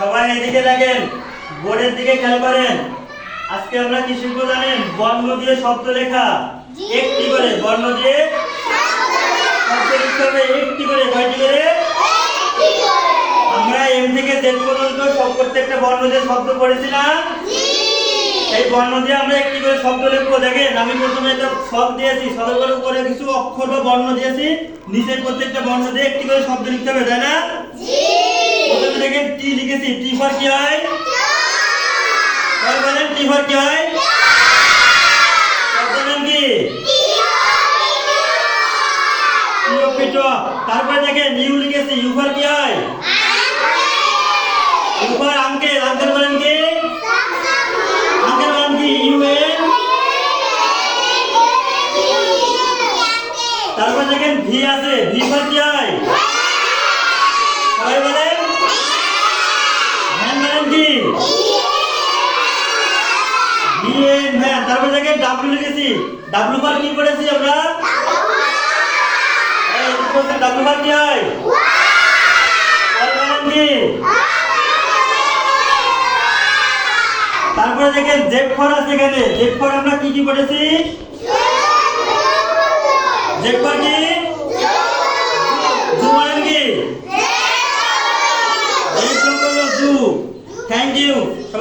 সবাই এদিকে দেখেন, বোর্ডের দিকে খেয়াল করেন। আজকে আমরা কি শিখবো জানেন? বর্ণ দিয়ে শব্দ লেখা। একটি করে বর্ণ দিয়ে শব্দ লিখতে হবে, একটি করে। কয়টি করে? আমরা এম থেকে জেড পর্যন্ত সব প্রত্যেকটা বর্ণ দিয়ে শব্দ পড়েছি না? এই বর্ণ দিয়ে আমরা একটি করে শব্দ লিখবো। দেখেন, আমি প্রথমে একটা শব্দ দিয়েছি, শব্দের উপরে কিছু অক্ষর বা বর্ণ দিয়েছি, নিচের প্রত্যেকটা বর্ণ দিয়ে একটি করে শব্দ লিখতে হবে, তাই না? প্রথমে দেখেন টি লিখেছি। টি ফর কি হয়? বলেন টি ফর কি হয়? বলেন কি? তারপরে দেখেন ইউ লিখেছি। ইউ ফর কি হয়? You for uncle. আঙ্কেল বলেন কি? আঙ্কেল বলেন কি? U N. তারপরে দেখেন ভি আছে। ভি ফর কি হয়? সবাই বলেন ভ্যান। বলেন কি? V N van. তারপরে দেখেন ডাব্লিউ লিখেছি। ডাব্লিউ ফর কি পড়েছি আমরা? ডাব্লিউ ফর কি হয়? বলেন কি? তারপরে দেখেন জেড ফর আছে এখানে। জেড ফর আমরা কি কি পড়েছি? জেড ফর কি?